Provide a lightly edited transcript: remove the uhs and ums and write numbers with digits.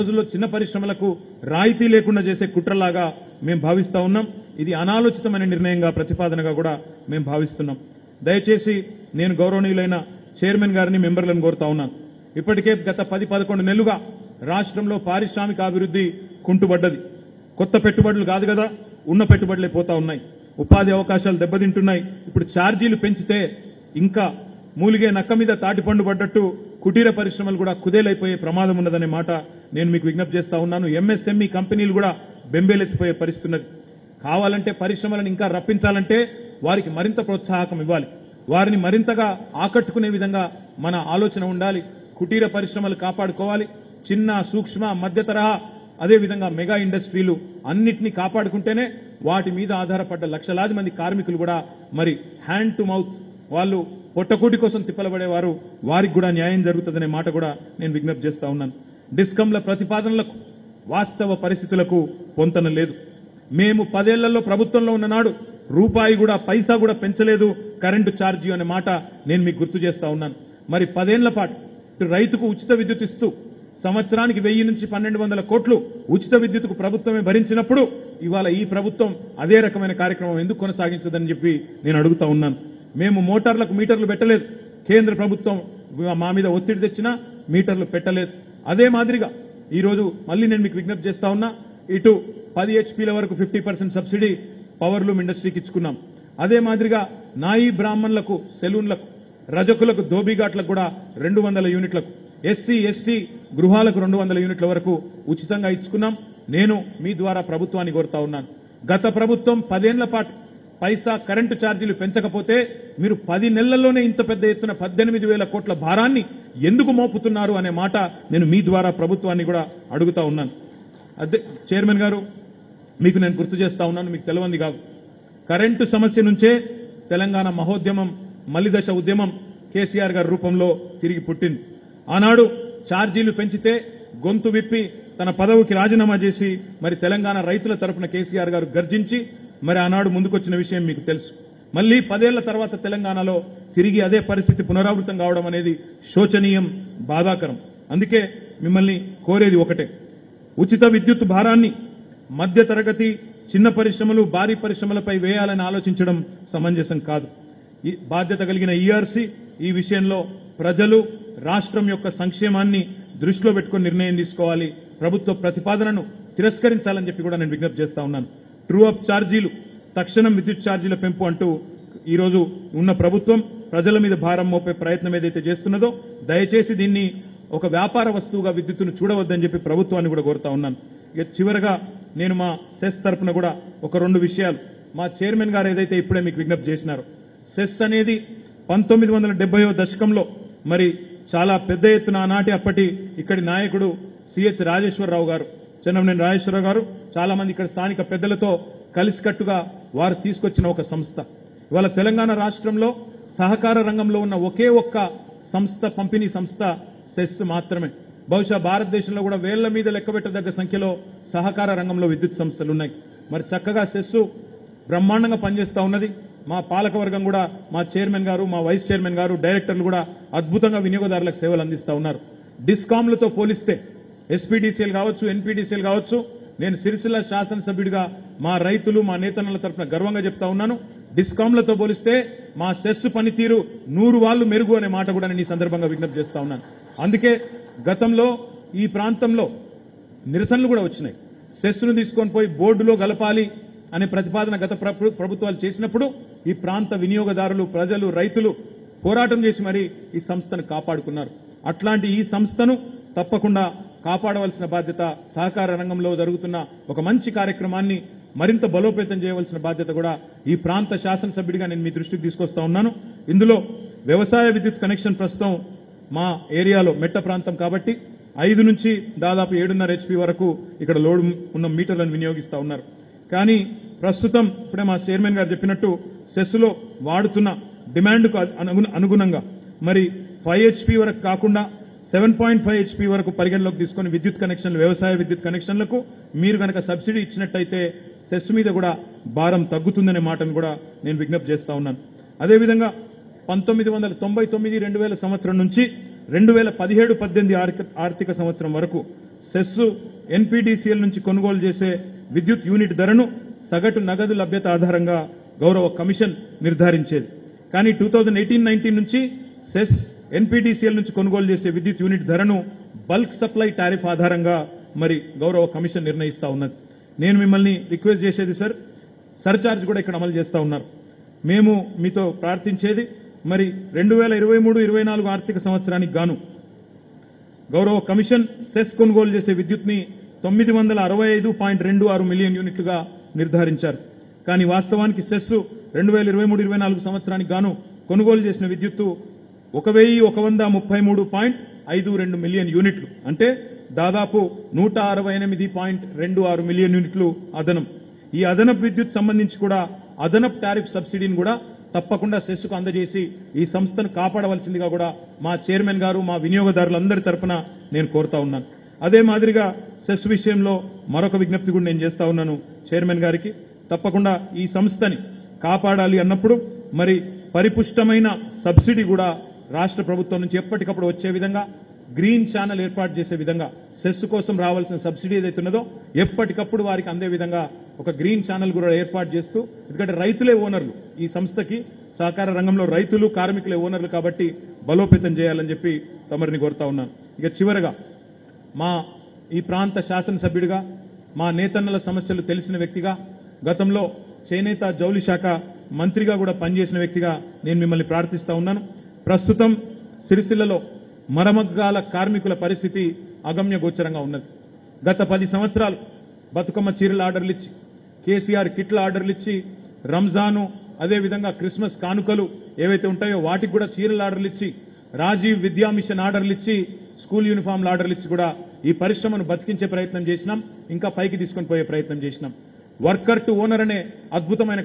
రోజుల్లో చిన్న పరిశ్రమలకు రాయితీ లేకుండా చేసే కుట్రలాగా మేము భావిస్తా ఉన్నాం. ఇది అనాలోచితమైన నిర్ణయంగా ప్రతిపాదనగా కూడా మేము భావిస్తున్నాం. దయచేసి నేను గౌరవనీయులైన చైర్మన్ గారిని మెంబర్లను కోరుతా ఉన్నాను. ఇప్పటికే గత 10-11 నెలలుగా రాష్ట్రంలో పారిశ్రామిక అభివృద్ధి కుంటుపడ్డది. కొత్త పెట్టుబడులు కాదు కదా, ఉన్న పెట్టుబడులే పోతా ఉన్నాయి. ఉపాధి అవకాశాలు దెబ్బతింటున్నాయి. ఇప్పుడు ఛార్జీలు పెంచితే ఇంకా మూలిగే నక్క మీద తాటిపండు పడ్డట్టు కుటీర పరిశ్రమలు కూడా కుదేలైపోయే ప్రమాదం ఉన్నదనే మాట నేను మీకు విజ్ఞప్తి చేస్తా ఉన్నాను. ఎంఎస్ఎంఈ కంపెనీలు కూడా బెంబేలెత్తిపోయే పరిస్థితి ఉన్నది. కావాలంటే పరిశ్రమలను ఇంకా రప్పించాలంటే వారికి మరింత ప్రోత్సాహకం ఇవ్వాలి. వారిని మరింతగా ఆకట్టుకునే విధంగా మన ఆలోచన ఉండాలి. కుటీర పరిశ్రమలు కాపాడుకోవాలి. చిన్న సూక్ష్మ మధ్య తరహా అదేవిధంగా మెగా ఇండస్ట్రీలు అన్నిటినీ కాపాడుకుంటేనే వాటి మీద ఆధారపడ్డ లక్షలాది మంది కార్మికులు కూడా మరి హ్యాండ్ టు మౌత్ వాళ్ళు పొట్టకూటి కోసం తిప్పలబడేవారు, వారికి కూడా న్యాయం జరుగుతుందనే మాట కూడా నేను విజ్ఞప్తి చేస్తా ఉన్నాను. డిస్కంల ప్రతిపాదనలకు వాస్తవ పరిస్థితులకు పొంతన లేదు. మేము 10 ఏళ్లలో ప్రభుత్వంలో ఉన్ననాడు రూపాయి కూడా పైసా కూడా పెంచలేదు కరెంటు ఛార్జీ అనే మాట నేను మీకు గుర్తు చేస్తా ఉన్నాను. మరి 10 ఏళ్ల పాటు రైతుకు ఉచిత విద్యుత్ ఇస్తూ సంవత్సరానికి 1000 నుంచి 1200 కోట్లు ఉచిత విద్యుత్కు ప్రభుత్వమే భరించినప్పుడు ఇవాళ ఈ ప్రభుత్వం అదే రకమైన కార్యక్రమం ఎందుకు కొనసాగించదని చెప్పి నేను అడుగుతా ఉన్నాను. మేము మోటార్లకు మీటర్లు పెట్టలేదు. కేంద్ర ప్రభుత్వం మా మీద ఒత్తిడి తెచ్చినా మీటర్లు పెట్టలేదు. అదే మాదిరిగా ఈరోజు మళ్ళీ నేను మీకు విజ్ఞప్తి చేస్తా ఉన్నా, ఇటు 10 హెచ్పీల వరకు 50% సబ్సిడీ పవర్ లూమ్ ఇండస్ట్రీకి ఇచ్చుకున్నాం. అదే మాదిరిగా నాయి బ్రాహ్మణులకు, సెలూన్లకు, రజకులకు, దోబీఘాట్లకు కూడా 200 యూనిట్లకు, ఎస్సీ ఎస్టీ గృహాలకు 200 యూనిట్ల వరకు ఉచితంగా ఇచ్చుకున్నాం. నేను మీ ద్వారా ప్రభుత్వాన్ని కోరుతా ఉన్నాను. గత ప్రభుత్వం 10 ఏళ్ల పాటు పైసా కరెంటు ఛార్జీలు పెంచకపోతే మీరు 10 నెలల్లోనే ఇంత పెద్ద ఎత్తున 18,000 కోట్ల భారాన్ని ఎందుకు మోపుతున్నారు అనే మాట నేను మీ ద్వారా ప్రభుత్వాన్ని కూడా అడుగుతా ఉన్నాను. అదే చైర్మన్ గారు, మీకు నేను గుర్తు చేస్తా ఉన్నాను, మీకు తెలవంది కాదు. కరెంటు సమస్య నుంచే తెలంగాణ మహోద్యమం, మలిదశ ఉద్యమం కేసీఆర్ గారి రూపంలో తిరిగి పుట్టింది. ఆనాడు ఛార్జీలు పెంచితే గొంతు విప్పి తన పదవికి రాజీనామా చేసి మరి తెలంగాణ రైతుల తరపున కేసీఆర్ గారు గర్జించి మరి ఆనాడు ముందుకొచ్చిన విషయం మీకు తెలుసు. మళ్ళీ 10 ఏళ్ల తర్వాత తెలంగాణలో తిరిగి అదే పరిస్థితి పునరావృతం కావడం అనేది శోచనీయం, బాధాకరం. అందుకే మిమ్మల్ని కోరేది ఒకటే, ఉచిత విద్యుత్ భారాన్ని మధ్య తరగతి, చిన్న పరిశ్రమలు, భారీ పరిశ్రమలపై వేయాలని ఆలోచించడం సమంజసం కాదు. ఈ బాధ్యత కలిగిన ఈఆర్సీ ఈ విషయంలో ప్రజలు, రాష్ట్రం యొక్క సంక్షేమాన్ని దృష్టిలో పెట్టుకుని నిర్ణయం తీసుకోవాలి. ప్రభుత్వ ప్రతిపాదనను తిరస్కరించాలని చెప్పి కూడా నేను విజ్ఞప్తి చేస్తా ఉన్నాను. ట్రూ అప్ ఛార్జీలు, తక్షణం విద్యుత్ ఛార్జీల పెంపు అంటూ ఈరోజు ఉన్న ప్రభుత్వం ప్రజల మీద భారం మోపే ప్రయత్నం ఏదైతే చేస్తున్నదో దయచేసి దీన్ని ఒక వ్యాపార వస్తువుగా విద్యుత్తును చూడవద్దని చెప్పి ప్రభుత్వాన్ని కూడా కోరుతా ఉన్నాను. ఇక చివరగా నేను మా సెస్ తరఫున కూడా ఒక 2 విషయాలు, మా చైర్మన్ గారు ఏదైతే ఇప్పుడే మీకు విజ్ఞప్తి చేసినారో, సెస్ అనేది 1970వ దశకంలో మరి చాలా పెద్ద ఎత్తున ఆనాటి అప్పటి ఇక్కడి నాయకుడు సిహెచ్ రాజేశ్వరరావు గారు, చెన్నమనేని రాజేశ్వరరావు గారు చాలా మంది ఇక్కడ స్థానిక పెద్దలతో కలిసికట్టుగా వారు తీసుకొచ్చిన ఒక సంస్థ. ఇవాళ తెలంగాణ రాష్ట్రంలో సహకార రంగంలో ఉన్న ఒకే ఒక్క సంస్థ, పంపిణీ సంస్థ సెస్ మాత్రమే. బహుశా భారతదేశంలో కూడా వేళ్ల మీద లెక్కబెట్టదగ్గ సంఖ్యలో సహకార రంగంలో విద్యుత్ సంస్థలు ఉన్నాయి. మరి చక్కగా సెస్ బ్రహ్మాండంగా పనిచేస్తా ఉన్నది. మా పాలకవర్గం కూడా, మా చైర్మన్ గారు, మా వైస్ చైర్మన్ గారు, డైరెక్టర్లు కూడా అద్భుతంగా వినియోగదారులకు సేవలు అందిస్తా ఉన్నారు. డిస్కామ్లతో పోలిస్తే ఎస్పీడీసీఎల్ కావచ్చు, ఎన్పీడీసీఎల్ కావచ్చు, నేను సిరిసిల్ల శాసనసభ్యుడిగా మా రైతులు, మా నేతన్నల తరఫున గర్వంగా చెప్తా ఉన్నాను, డిస్కామ్లతో పోలిస్తే మా సెస్ పనితీరు 100 వాళ్లు మెరుగు అనే మాట కూడా నేను ఈ సందర్భంగా విజ్ఞప్తి చేస్తా ఉన్నాను. అందుకే గతంలో ఈ ప్రాంతంలో నిరసనలు కూడా వచ్చినాయి. సెస్ను తీసుకొని పోయి బోర్డులో గలపాలి అనే ప్రతిపాదన గత ప్రభుత్వాలు చేసినప్పుడు ఈ ప్రాంత వినియోగదారులు, ప్రజలు, రైతులు పోరాటం చేసి మరి ఈ సంస్థను కాపాడుకున్నారు. అట్లాంటి ఈ సంస్థను తప్పకుండా కాపాడవలసిన బాధ్యత, సహకార రంగంలో జరుగుతున్న ఒక మంచి కార్యక్రమాన్ని మరింత బలోపేతం చేయవలసిన బాధ్యత కూడా ఈ ప్రాంత శాసనసభ్యుడిగా నేను మీ దృష్టికి తీసుకొస్తా ఉన్నాను. ఇందులో వ్యవసాయ విద్యుత్ కనెక్షన్ ప్రస్తుతం మా ఏరియాలో మెట్ట ప్రాంతం కాబట్టి 5 నుంచి దాదాపు 7.5 హెచ్పీ వరకు ఇక్కడ లోడ్ ఉన్న మీటర్లను వినియోగిస్తా ఉన్నారు. కానీ ప్రస్తుతం ఇప్పుడే మా చైర్మన్ గారు చెప్పినట్టు సెస్లో వాడుతున్న డిమాండ్కు అనుగుణంగా మరి 5 హెచ్పీ వరకు కాకుండా 7.5 హెచ్పీ వరకు పరిగణలోకి తీసుకుని విద్యుత్ కనెక్షన్లు, వ్యవసాయ విద్యుత్ కనెక్షన్లకు మీరు కనుక సబ్సిడీ ఇచ్చినట్టయితే సెస్ మీద కూడా భారం తగ్గుతుందనే మాటను కూడా నేను విజ్ఞప్తి చేస్తా ఉన్నాను. అదేవిధంగా 1999-2000 సంవత్సరం నుంచి 2017-18 ఆర్థిక సంవత్సరం వరకు సెస్ ఎన్పీడీసీఎల్ నుంచి కొనుగోలు చేసే విద్యుత్ యూనిట్ ధరను సగటు నగదు లభ్యత ఆధారంగా గౌరవ కమిషన్ నిర్ధారించేది. కానీ 2018-19 నుంచి సెస్ ఎన్పీడీసీఎల్ నుంచి కొనుగోలు చేసే విద్యుత్ యూనిట్ ధరను బల్క్ సప్లై టారిఫ్ ఆధారంగా మరి గౌరవ కమిషన్ నిర్ణయిస్తా ఉన్నది. నేను మిమ్మల్ని రిక్వెస్ట్ చేసేది సార్, సర్చార్జ్ కూడా ఇక్కడ అమలు చేస్తా ఉన్నారు. మేము మీతో ప్రార్థించేది మరి 2023-24 ఆర్థిక సంవత్సరానికి గాను గౌరవ కమిషన్ సెస్ కొనుగోలు చేసే విద్యుత్ని 965.26 మిలియన్ యూనిట్లుగా నిర్ధారించారు. కానీ వాస్తవానికి సెస్ 2023-24 సంవత్సరానికి గాను కొనుగోలు చేసిన విద్యుత్తు 1133.52 మిలియన్ యూనిట్లు, అంటే దాదాపు 168.26 మిలియన్ యూనిట్లు అదనం. ఈ అదనపు విద్యుత్ సంబంధించి కూడా అదనపు టారిఫ్ సబ్సిడీని కూడా తప్పకుండా సెస్కు అందజేసి ఈ సంస్థను కాపాడవలసిందిగా కూడా మా చైర్మన్ గారు, మా వినియోగదారులందరి తరపున నేను కోరుతా ఉన్నాను. అదే మాదిరిగా సెస్ విషయంలో మరొక విజ్ఞప్తి కూడా నేను చేస్తా ఉన్నాను చైర్మన్ గారికి. తప్పకుండా ఈ సంస్థని కాపాడాలి అన్నప్పుడు మరి పరిపుష్టమైన సబ్సిడీ కూడా రాష్ట్ర ప్రభుత్వం నుంచి ఎప్పటికప్పుడు వచ్చే విధంగా, గ్రీన్ ఛానల్ ఏర్పాటు చేసే విధంగా, సెస్ కోసం రావాల్సిన సబ్సిడీ ఏదైతే ఉన్నదో ఎప్పటికప్పుడు వారికి అందే విధంగా ఒక గ్రీన్ ఛానల్ కూడా ఏర్పాటు చేస్తూ, ఎందుకంటే రైతులే ఓనర్లు ఈ సంస్థకి, సహకార రంగంలో రైతులు కార్మికులే ఓనర్లు కాబట్టి బలోపేతం చేయాలని చెప్పి తమరిని కోరుతా ఉన్నాను. ఇక చివరగా మా ఈ ప్రాంత శాసనసభ్యుడిగా, మా నేతన్నల సమస్యలు తెలిసిన వ్యక్తిగా, గతంలో చేనేత జౌలి శాఖ మంత్రిగా కూడా పనిచేసిన వ్యక్తిగా నేను మిమ్మల్ని ప్రార్థిస్తా ఉన్నాను. ప్రస్తుతం సిరిసిల్లలో మరమగ్గాల కార్మికుల పరిస్థితి అగమ్య గోచరంగా ఉన్నది. గత 10 సంవత్సరాలు బతుకమ్మ చీరల ఆర్డర్లు ఇచ్చి, కేసీఆర్ కిట్ల ఆర్డర్లు ఇచ్చి, రంజాను అదేవిధంగా క్రిస్మస్ కానుకలు ఏవైతే ఉంటాయో వాటికి కూడా చీరల ఆర్డర్లు ఇచ్చి, రాజీవ్ విద్యా మిషన్ ఆర్డర్లు ఇచ్చి, స్కూల్ యూనిఫామ్ల ఆర్డర్లు ఇచ్చి కూడా ఈ పరిశ్రమను బతికించే ప్రయత్నం చేసినాం, ఇంకా పైకి తీసుకొని పోయే ప్రయత్నం చేసినాం. వర్కర్ టు ఓనర్ అనే అద్భుతమైన